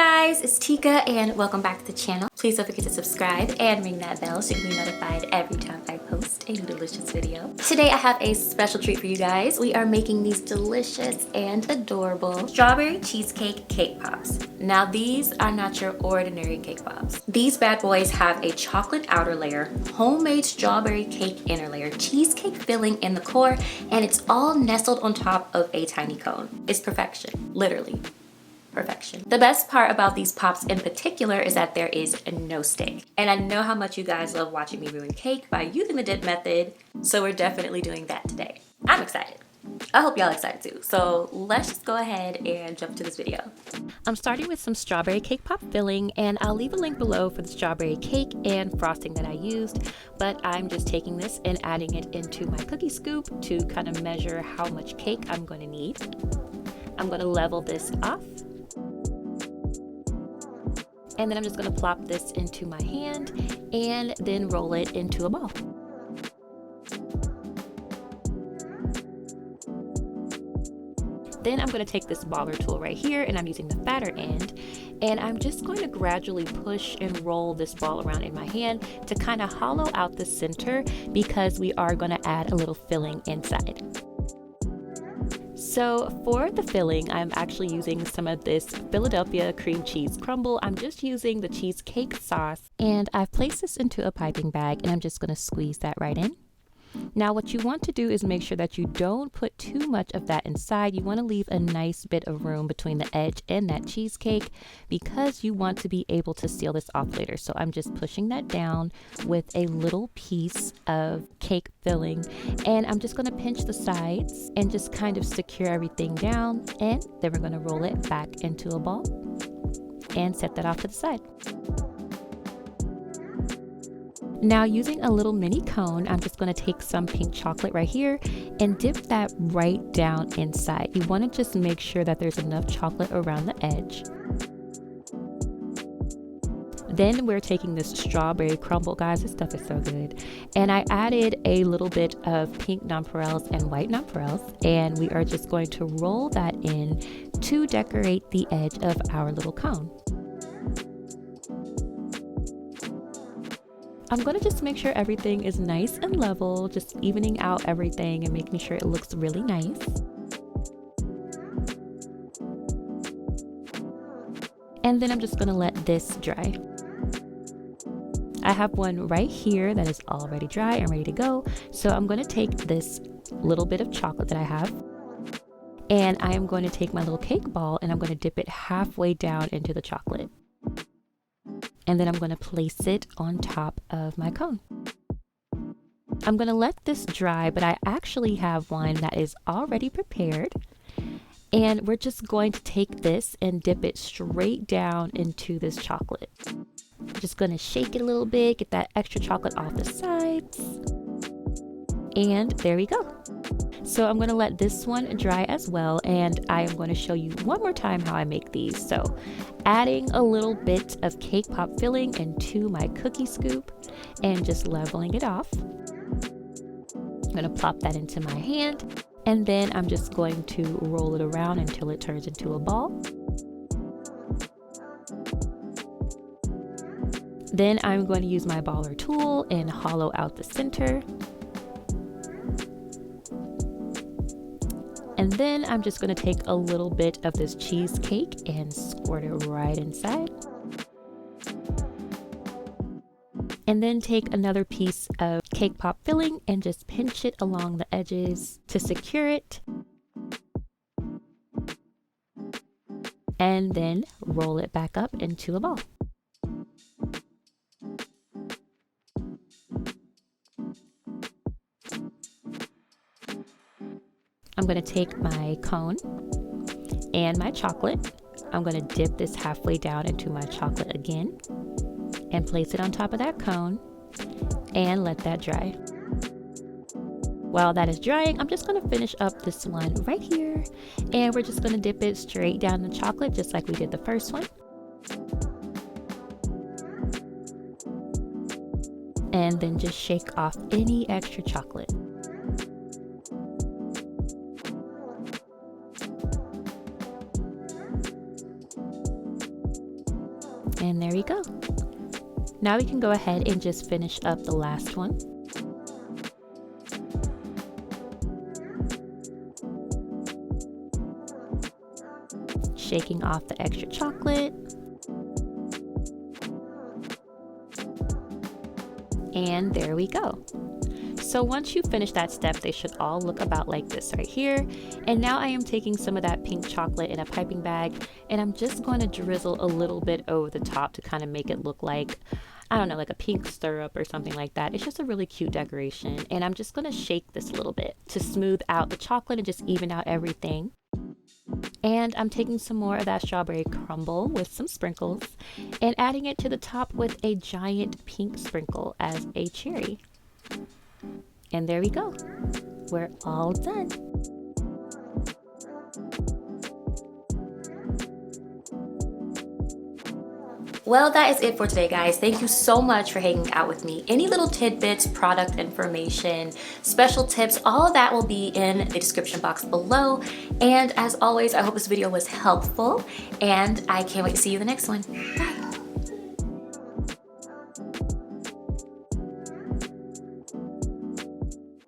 guys, it's Tika and welcome back to the channel. Please don't forget to subscribe and ring that bell so you can be notified every time I post a new delicious video. Today I have a special treat for you guys. We are making these delicious and adorable strawberry cheesecake cake pops. Now these are not your ordinary cake pops. These bad boys have a chocolate outer layer, homemade strawberry cake inner layer, cheesecake filling in the core, and it's all nestled on top of a tiny cone. It's perfection, literally. Perfection. The best part about these pops in particular is that there is no stick. And I know how much you guys love watching me ruin cake by using the dip method, so we're definitely doing that today. I'm excited. I hope y'all excited too. So let's just go ahead and jump to this video. I'm starting with some strawberry cake pop filling, and I'll leave a link below for the strawberry cake and frosting that I used, but I'm just taking this and adding it into my cookie scoop to kind of measure how much cake I'm going to need. I'm going to level this off. And then I'm just going to plop this into my hand and then roll it into a ball. Then I'm going to take this baller tool right here, and I'm using the fatter end, and I'm just going to gradually push and roll this ball around in my hand to kind of hollow out the center because we are going to add a little filling inside. So for the filling, I'm actually using some of this Philadelphia cream cheese crumble. I'm just using the cheesecake sauce, and I've placed this into a piping bag, and I'm just going to squeeze that right in. Now what you want to do is make sure that you don't put too much of that inside. You want to leave a nice bit of room between the edge and that cheesecake because you want to be able to seal this off later. So I'm just pushing that down with a little piece of cake filling, and I'm just going to pinch the sides and just kind of secure everything down, and then we're going to roll it back into a ball and set that off to the side. Now using a little mini cone, I'm just going to take some pink chocolate right here and dip that right down inside. You want to just make sure that there's enough chocolate around the edge. Then we're taking this strawberry crumble, guys, this stuff is so good. And I added a little bit of pink nonpareils and white nonpareils, and we are just going to roll that in to decorate the edge of our little cone. I'm going to just make sure everything is nice and level, just evening out everything and making sure it looks really nice. And then I'm just going to let this dry. I have one right here that is already dry and ready to go. So I'm going to take this little bit of chocolate that I have, and I am going to take my little cake ball and I'm going to dip it halfway down into the chocolate. And then I'm going to place it on top of my cone. I'm going to let this dry, but I actually have one that is already prepared. And we're just going to take this and dip it straight down into this chocolate. I'm just going to shake it a little bit, get that extra chocolate off the sides. And there we go. So I'm going to let this one dry as well, and I am going to show you one more time how I make these. So adding a little bit of cake pop filling into my cookie scoop and just leveling it off. I'm going to plop that into my hand, and then I'm just going to roll it around until it turns into a ball. Then I'm going to use my baller tool and hollow out the center. And then I'm just going to take a little bit of this cheesecake and squirt it right inside. And then take another piece of cake pop filling and just pinch it along the edges to secure it. And then roll it back up into a ball. I'm going to take my cone and my chocolate. I'm going to dip this halfway down into my chocolate again and place it on top of that cone and let that dry. While that is drying, I'm just going to finish up this one right here, and we're just going to dip it straight down the chocolate just like we did the first one. And then just shake off any extra chocolate. And there we go. Now we can go ahead and just finish up the last one. Shaking off the extra chocolate. And there we go. So once you finish that step, they should all look about like this right here. And now I am taking some of that pink chocolate in a piping bag, and I'm just going to drizzle a little bit over the top to kind of make it look like, I don't know, like a pink syrup or something like that. It's just a really cute decoration. And I'm just going to shake this a little bit to smooth out the chocolate and just even out everything. And I'm taking some more of that strawberry crumble with some sprinkles and adding it to the top with a giant pink sprinkle as a cherry. And there we go. We're all done. Well, that is it for today, guys. Thank you so much for hanging out with me. Any little tidbits, product information, special tips, all of that will be in the description box below. And as always, I hope this video was helpful, and I can't wait to see you in the next one. Bye.